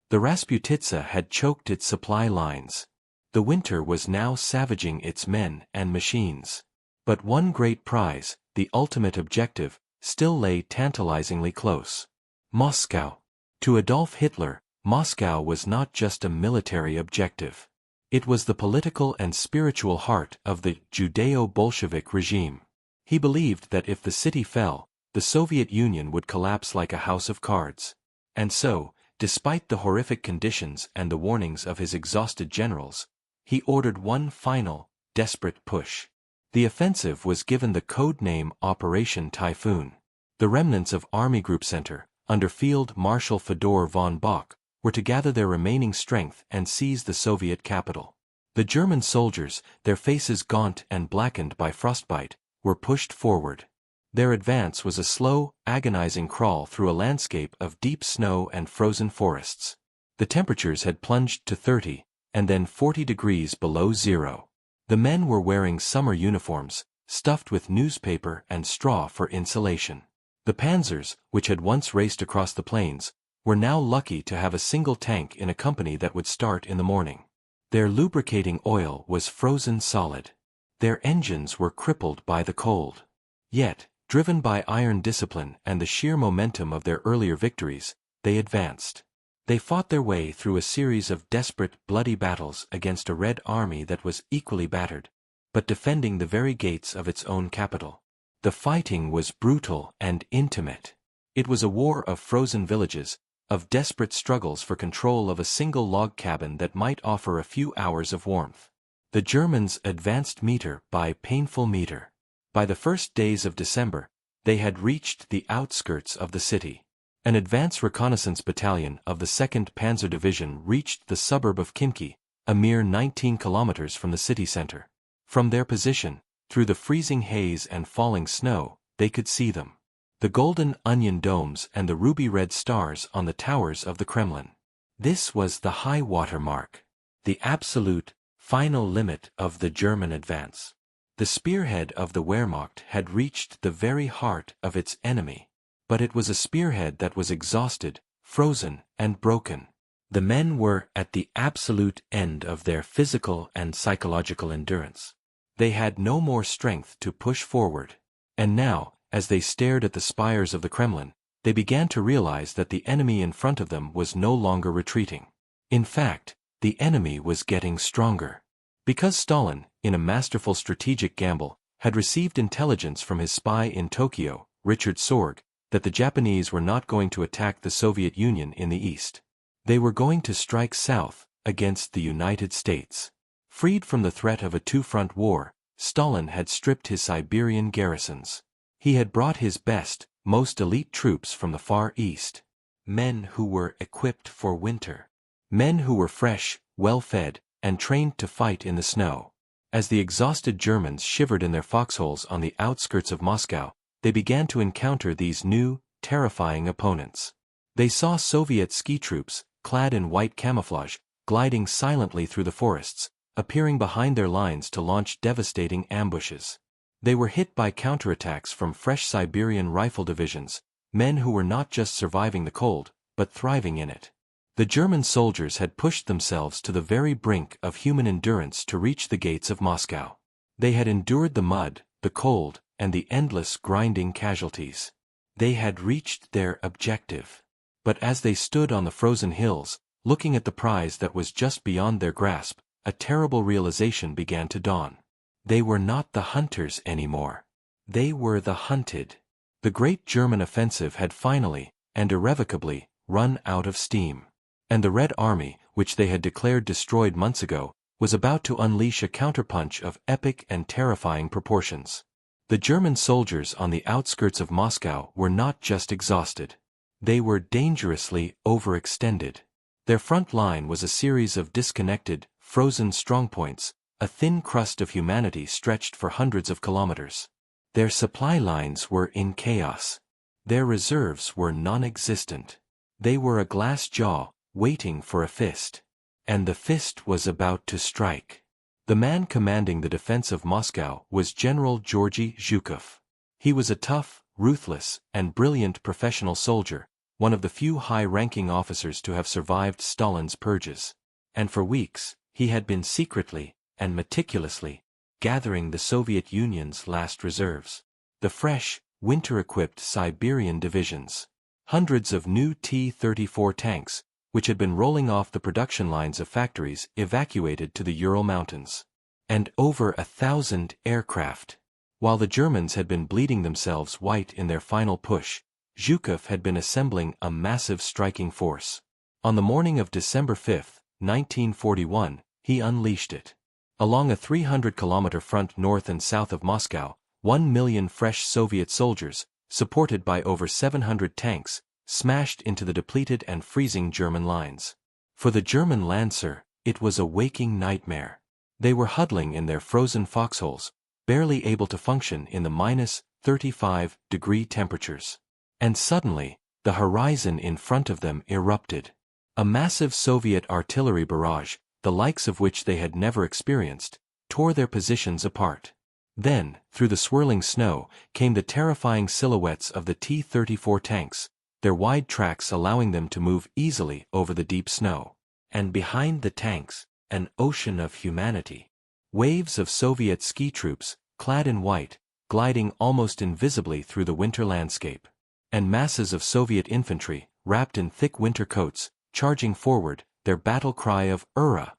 [SPEAKER 1] The Rasputitsa had choked its supply lines. The winter was now savaging its men and machines. But one great prize, the ultimate objective, still lay tantalizingly close. Moscow. To Adolf Hitler, Moscow was not just a military objective. It was the political and spiritual heart of the Judeo-Bolshevik regime. He believed that if the city fell, the Soviet Union would collapse like a house of cards. And so, despite the horrific conditions and the warnings of his exhausted generals, he ordered one final, desperate push. The offensive was given the code name Operation Typhoon. The remnants of Army Group Center, under Field Marshal Fedor von Bock, were to gather their remaining strength and seize the Soviet capital. The German soldiers, their faces gaunt and blackened by frostbite, were pushed forward. Their advance was a slow, agonizing crawl through a landscape of deep snow and frozen forests. The temperatures had plunged to 30, and then 40 degrees below zero. The men were wearing summer uniforms, stuffed with newspaper and straw for insulation. The panzers, which had once raced across the plains, were now lucky to have a single tank in a company that would start in the morning. Their lubricating oil was frozen solid. Their engines were crippled by the cold. Yet, driven by iron discipline and the sheer momentum of their earlier victories, they advanced. They fought their way through a series of desperate, bloody battles against a Red Army that was equally battered, but defending the very gates of its own capital. The fighting was brutal and intimate. It was a war of frozen villages, of desperate struggles for control of a single log cabin that might offer a few hours of warmth. The Germans advanced meter by painful meter. By the first days of December, they had reached the outskirts of the city. An advance reconnaissance battalion of the 2nd Panzer Division reached the suburb of Khimki, a mere 19 kilometers from the city center. From their position, through the freezing haze and falling snow, they could see them. The golden onion domes and the ruby-red stars on the towers of the Kremlin. This was the high water mark, the absolute, final limit of the German advance. The spearhead of the Wehrmacht had reached the very heart of its enemy, but it was a spearhead that was exhausted, frozen, and broken. The men were at the absolute end of their physical and psychological endurance. They had no more strength to push forward. And now, as they stared at the spires of the Kremlin, they began to realize that the enemy in front of them was no longer retreating. In fact, the enemy was getting stronger. Because Stalin, in a masterful strategic gamble, had received intelligence from his spy in Tokyo, Richard Sorge, that the Japanese were not going to attack the Soviet Union in the east. They were going to strike south, against the United States. Freed from the threat of a two-front war, Stalin had stripped his Siberian garrisons. He had brought his best, most elite troops from the Far East. Men who were equipped for winter. Men who were fresh, well-fed, and trained to fight in the snow. As the exhausted Germans shivered in their foxholes on the outskirts of Moscow, they began to encounter these new, terrifying opponents. They saw Soviet ski troops, clad in white camouflage, gliding silently through the forests, appearing behind their lines to launch devastating ambushes. They were hit by counterattacks from fresh Siberian rifle divisions, men who were not just surviving the cold, but thriving in it. The German soldiers had pushed themselves to the very brink of human endurance to reach the gates of Moscow. They had endured the mud, the cold, and the endless grinding casualties. They had reached their objective. But as they stood on the frozen hills, looking at the prize that was just beyond their grasp, a terrible realization began to dawn. They were not the hunters anymore. They were the hunted. The great German offensive had finally, and irrevocably, run out of steam. And the Red Army, which they had declared destroyed months ago, was about to unleash a counterpunch of epic and terrifying proportions. The German soldiers on the outskirts of Moscow were not just exhausted. They were dangerously overextended. Their front line was a series of disconnected, frozen strongpoints, a thin crust of humanity stretched for hundreds of kilometers. Their supply lines were in chaos. Their reserves were non-existent. They were a glass jaw, waiting for a fist. And the fist was about to strike. The man commanding the defense of Moscow was General Georgy Zhukov. He was a tough, ruthless, and brilliant professional soldier, one of the few high-ranking officers to have survived Stalin's purges. And for weeks, he had been secretly and meticulously gathering the Soviet Union's last reserves. The fresh, winter-equipped Siberian divisions. Hundreds of new T-34 tanks, which had been rolling off the production lines of factories evacuated to the Ural Mountains. And over 1,000 aircraft. While the Germans had been bleeding themselves white in their final push, Zhukov had been assembling a massive striking force. On the morning of December 5, 1941, he unleashed it. Along a 300-kilometer front north and south of Moscow, 1 million fresh Soviet soldiers, supported by over 700 tanks, smashed into the depleted and freezing German lines. For the German Lancer, it was a waking nightmare. They were huddling in their frozen foxholes, barely able to function in the minus 35-degree temperatures. And suddenly, the horizon in front of them erupted. A massive Soviet artillery barrage, the likes of which they had never experienced, tore their positions apart. Then, through the swirling snow, came the terrifying silhouettes of the T-34 tanks, their wide tracks allowing them to move easily over the deep snow. And behind the tanks, an ocean of humanity. Waves of Soviet ski troops, clad in white, gliding almost invisibly through the winter landscape. And masses of Soviet infantry, wrapped in thick winter coats, charging forward, their battle cry of "Ura!"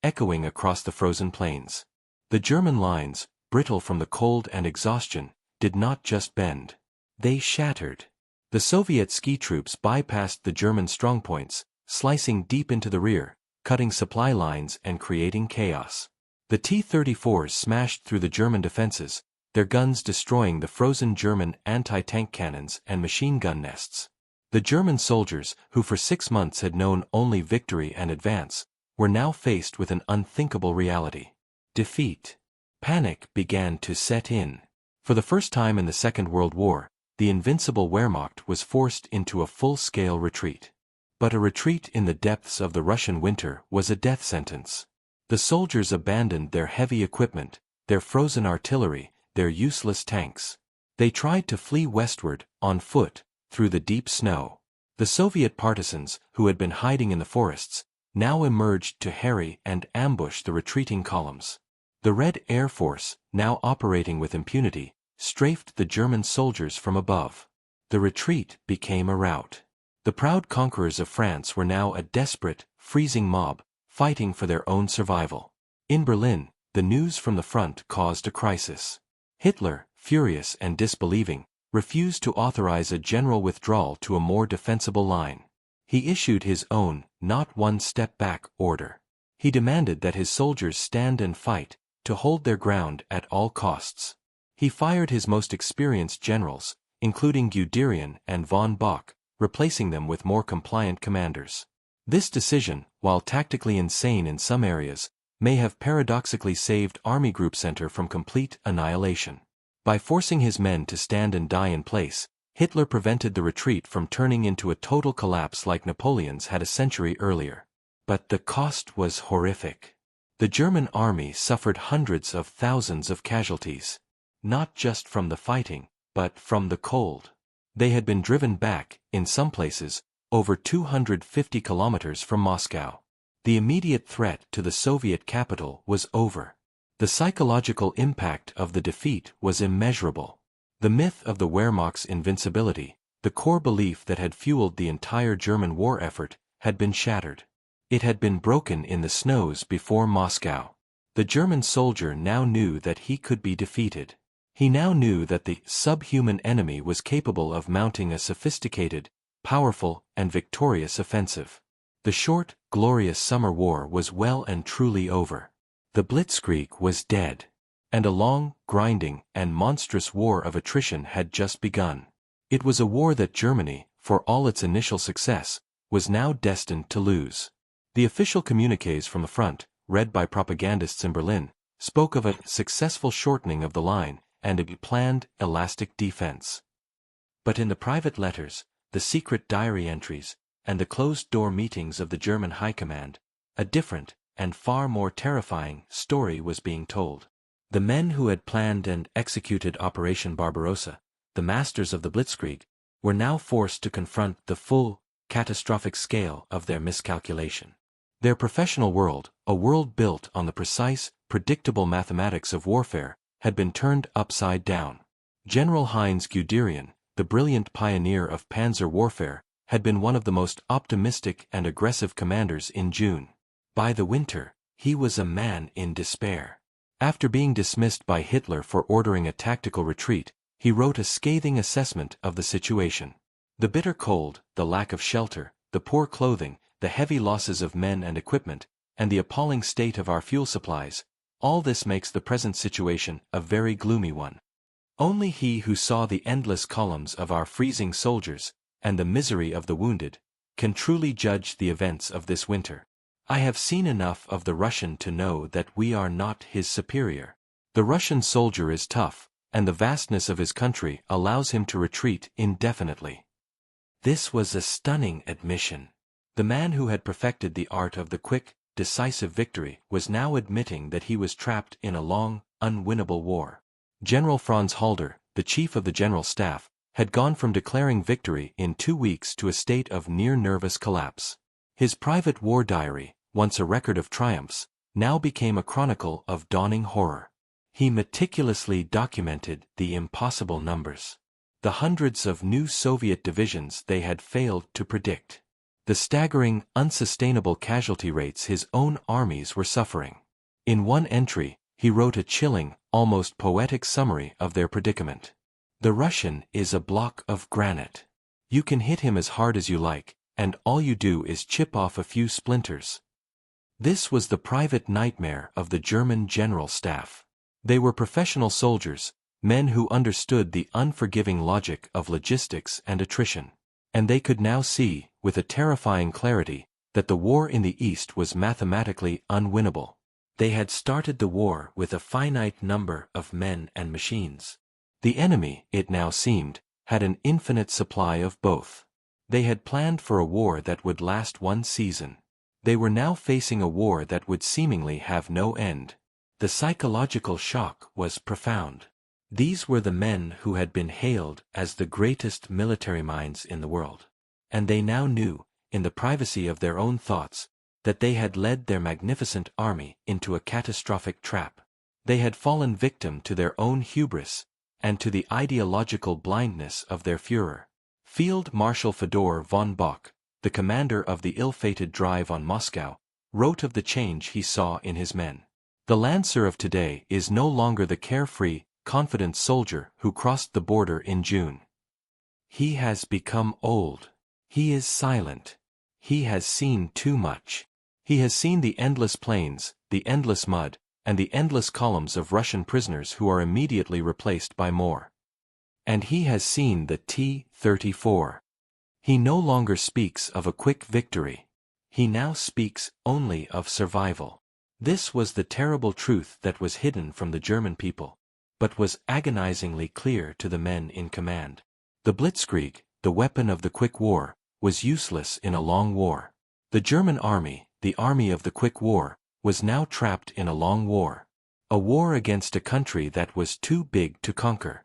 [SPEAKER 1] echoing across the frozen plains. The German lines, brittle from the cold and exhaustion, did not just bend. They shattered. The Soviet ski troops bypassed the German strongpoints, slicing deep into the rear, cutting supply lines and creating chaos. The T-34s smashed through the German defenses, their guns destroying the frozen German anti-tank cannons and machine gun nests. The German soldiers, who for 6 months had known only victory and advance, were now faced with an unthinkable reality. Defeat. Panic began to set in. For the first time in the Second World War, the invincible Wehrmacht was forced into a full-scale retreat. But a retreat in the depths of the Russian winter was a death sentence. The soldiers abandoned their heavy equipment, their frozen artillery, their useless tanks. They tried to flee westward, on foot, through the deep snow. The Soviet partisans, who had been hiding in the forests, now emerged to harry and ambush the retreating columns. The Red Air Force, now operating with impunity, strafed the German soldiers from above. The retreat became a rout. The proud conquerors of France were now a desperate, freezing mob, fighting for their own survival. In Berlin, the news from the front caused a crisis. Hitler, furious and disbelieving, refused to authorize a general withdrawal to a more defensible line. He issued his own, not one step back, order. He demanded that his soldiers stand and fight, to hold their ground at all costs. He fired his most experienced generals, including Guderian and von Bock, replacing them with more compliant commanders. This decision, while tactically insane in some areas, may have paradoxically saved Army Group Center from complete annihilation. By forcing his men to stand and die in place, Hitler prevented the retreat from turning into a total collapse like Napoleon's had a century earlier. But the cost was horrific. The German army suffered hundreds of thousands of casualties. Not just from the fighting, but from the cold. They had been driven back, in some places, over 250 kilometers from Moscow. The immediate threat to the Soviet capital was over. The psychological impact of the defeat was immeasurable. The myth of the Wehrmacht's invincibility, the core belief that had fueled the entire German war effort, had been shattered. It had been broken in the snows before Moscow. The German soldier now knew that he could be defeated. He now knew that the subhuman enemy was capable of mounting a sophisticated, powerful, and victorious offensive. The short, glorious summer war was well and truly over. The Blitzkrieg was dead. And a long, grinding, and monstrous war of attrition had just begun. It was a war that Germany, for all its initial success, was now destined to lose. The official communiques from the front, read by propagandists in Berlin, spoke of a successful shortening of the line and a planned, elastic defense. But in the private letters, the secret diary entries, and the closed-door meetings of the German High Command, a different, and far more terrifying, story was being told. The men who had planned and executed Operation Barbarossa, the masters of the Blitzkrieg, were now forced to confront the full, catastrophic scale of their miscalculation. Their professional world, a world built on the precise, predictable mathematics of warfare, had been turned upside down. General Heinz Guderian, the brilliant pioneer of panzer warfare, had been one of the most optimistic and aggressive commanders in June. By the winter, he was a man in despair. After being dismissed by Hitler for ordering a tactical retreat, he wrote a scathing assessment of the situation. The bitter cold, the lack of shelter, the poor clothing, the heavy losses of men and equipment, and the appalling state of our fuel supplies, all this makes the present situation a very gloomy one. Only he who saw the endless columns of our freezing soldiers, and the misery of the wounded, can truly judge the events of this winter. I have seen enough of the Russian to know that we are not his superior. The Russian soldier is tough, and the vastness of his country allows him to retreat indefinitely. This was a stunning admission. The man who had perfected the art of the quick, decisive victory was now admitting that he was trapped in a long, unwinnable war. General Franz Halder, the chief of the General Staff, had gone from declaring victory in 2 weeks to a state of near-nervous collapse. His private war diary, once a record of triumphs, now became a chronicle of dawning horror. He meticulously documented the impossible numbers. The hundreds of new Soviet divisions they had failed to predict. The staggering, unsustainable casualty rates his own armies were suffering. In one entry, he wrote a chilling, almost poetic summary of their predicament. The Russian is a block of granite. You can hit him as hard as you like, and all you do is chip off a few splinters. This was the private nightmare of the German General Staff. They were professional soldiers, men who understood the unforgiving logic of logistics and attrition. And they could now see, with a terrifying clarity, that the war in the East was mathematically unwinnable. They had started the war with a finite number of men and machines. The enemy, it now seemed, had an infinite supply of both. They had planned for a war that would last 1 season. They were now facing a war that would seemingly have no end. The psychological shock was profound. These were the men who had been hailed as the greatest military minds in the world. And they now knew, in the privacy of their own thoughts, that they had led their magnificent army into a catastrophic trap. They had fallen victim to their own hubris, and to the ideological blindness of their Führer. Field Marshal Fedor von Bock, the commander of the ill-fated drive on Moscow, wrote of the change he saw in his men. The Lancer of today is no longer the carefree, confident soldier who crossed the border in June. He has become old. He is silent. He has seen too much. He has seen the endless plains, the endless mud, and the endless columns of Russian prisoners who are immediately replaced by more. And he has seen the T-34. He no longer speaks of a quick victory. He now speaks only of survival. This was the terrible truth that was hidden from the German people, but was agonizingly clear to the men in command. The Blitzkrieg, the weapon of the quick war, was useless in a long war. The German army, the army of the quick war, was now trapped in a long war. A war against a country that was too big to conquer.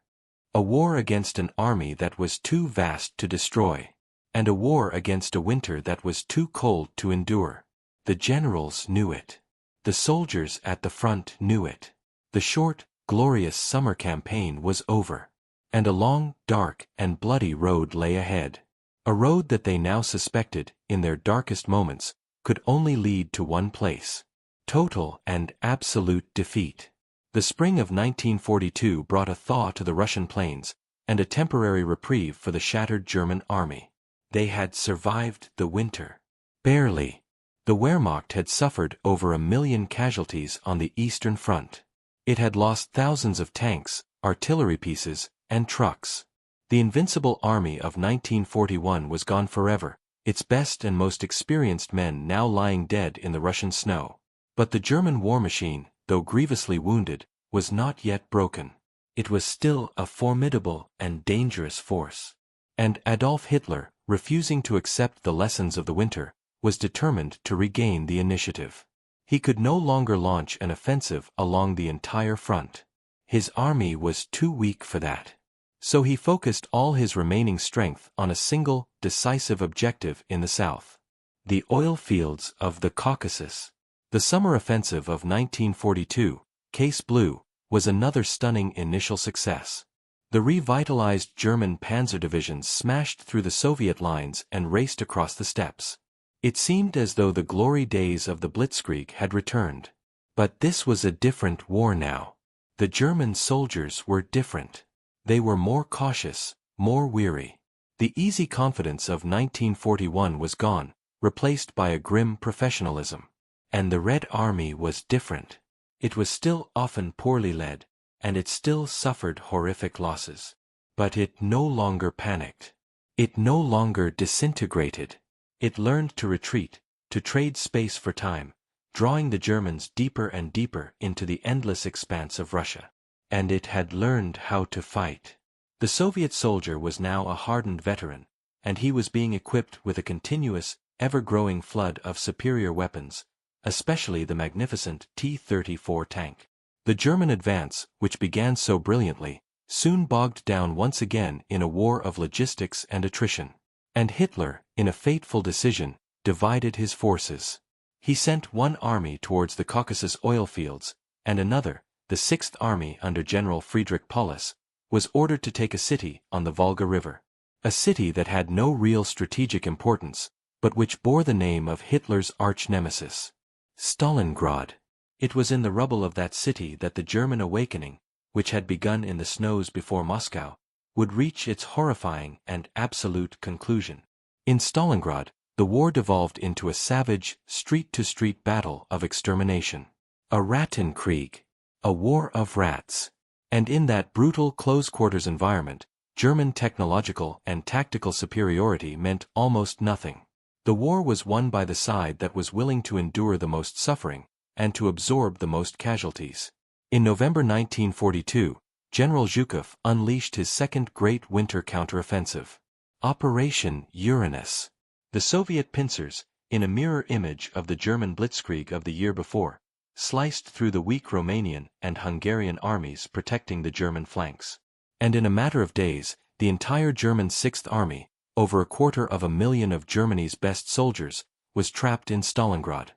[SPEAKER 1] A war against an army that was too vast to destroy. And a war against a winter that was too cold to endure. The generals knew it. The soldiers at the front knew it. The short, glorious summer campaign was over. And a long, dark, and bloody road lay ahead. A road that they now suspected, in their darkest moments, could only lead to one place. Total and absolute defeat. The spring of 1942 brought a thaw to the Russian plains, and a temporary reprieve for the shattered German army. They had survived the winter. Barely. The Wehrmacht had suffered over 1 million casualties on the Eastern Front. It had lost thousands of tanks, artillery pieces, and trucks. The invincible army of 1941 was gone forever, its best and most experienced men now lying dead in the Russian snow. But the German war machine, though grievously wounded, was not yet broken. It was still a formidable and dangerous force. And Adolf Hitler, refusing to accept the lessons of the winter, was determined to regain the initiative. He could no longer launch an offensive along the entire front. His army was too weak for that. So he focused all his remaining strength on a single, decisive objective in the south. The oil fields of the Caucasus. The summer offensive of 1942, Case Blue, was another stunning initial success. The revitalized German panzer divisions smashed through the Soviet lines and raced across the steppes. It seemed as though the glory days of the Blitzkrieg had returned. But this was a different war now. The German soldiers were different. They were more cautious, more weary. The easy confidence of 1941 was gone, replaced by a grim professionalism. And the Red Army was different. It was still often poorly led, and it still suffered horrific losses. But it no longer panicked. It no longer disintegrated. It learned to retreat, to trade space for time, drawing the Germans deeper and deeper into the endless expanse of Russia. And it had learned how to fight. The Soviet soldier was now a hardened veteran, and he was being equipped with a continuous, ever-growing flood of superior weapons, especially the magnificent T-34 tank. The German advance, which began so brilliantly, soon bogged down once again in a war of logistics and attrition. And Hitler, in a fateful decision, divided his forces. He sent one army towards the Caucasus oil fields, and another, the 6th Army under General Friedrich Paulus, was ordered to take a city on the Volga River. A city that had no real strategic importance, but which bore the name of Hitler's arch-nemesis. Stalingrad. It was in the rubble of that city that the German awakening, which had begun in the snows before Moscow, would reach its horrifying and absolute conclusion. In Stalingrad, the war devolved into a savage, street-to-street battle of extermination. A Rattenkrieg. A war of rats. And in that brutal close-quarters environment, German technological and tactical superiority meant almost nothing. The war was won by the side that was willing to endure the most suffering, and to absorb the most casualties. In November 1942, General Zhukov unleashed his second great winter counteroffensive. Operation Uranus. The Soviet pincers, in a mirror image of the German Blitzkrieg of the year before, sliced through the weak Romanian and Hungarian armies protecting the German flanks. And in a matter of days, the entire German 6th Army, over 250,000 of Germany's best soldiers, was trapped in Stalingrad.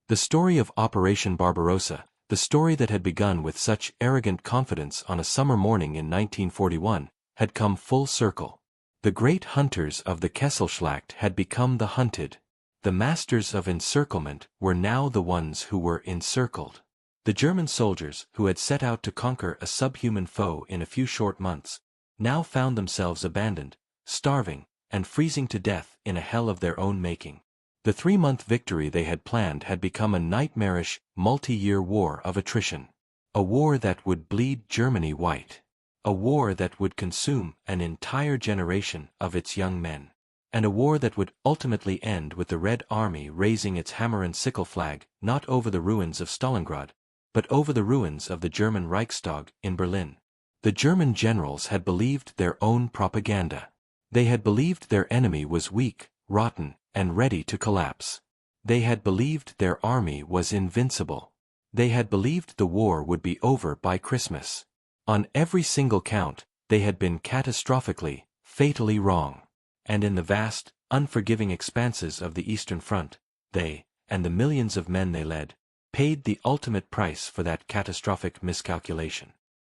[SPEAKER 1] The story of Operation Barbarossa, the story that had begun with such arrogant confidence on a summer morning in 1941, had come full circle. The great hunters of the Kesselschlacht had become the hunted. The masters of encirclement were now the ones who were encircled. The German soldiers, who had set out to conquer a subhuman foe in a few short months, now found themselves abandoned, starving, and freezing to death in a hell of their own making. The 3-month victory they had planned had become a nightmarish, multi-year war of attrition. A war that would bleed Germany white. A war that would consume an entire generation of its young men. And a war that would ultimately end with the Red Army raising its hammer and sickle flag not over the ruins of Stalingrad, but over the ruins of the German Reichstag in Berlin. The German generals had believed their own propaganda. They had believed their enemy was weak, rotten, and ready to collapse. They had believed their army was invincible. They had believed the war would be over by Christmas. On every single count, they had been catastrophically, fatally wrong. And in the vast, unforgiving expanses of the Eastern Front, they, and the millions of men they led, paid the ultimate price for that catastrophic miscalculation.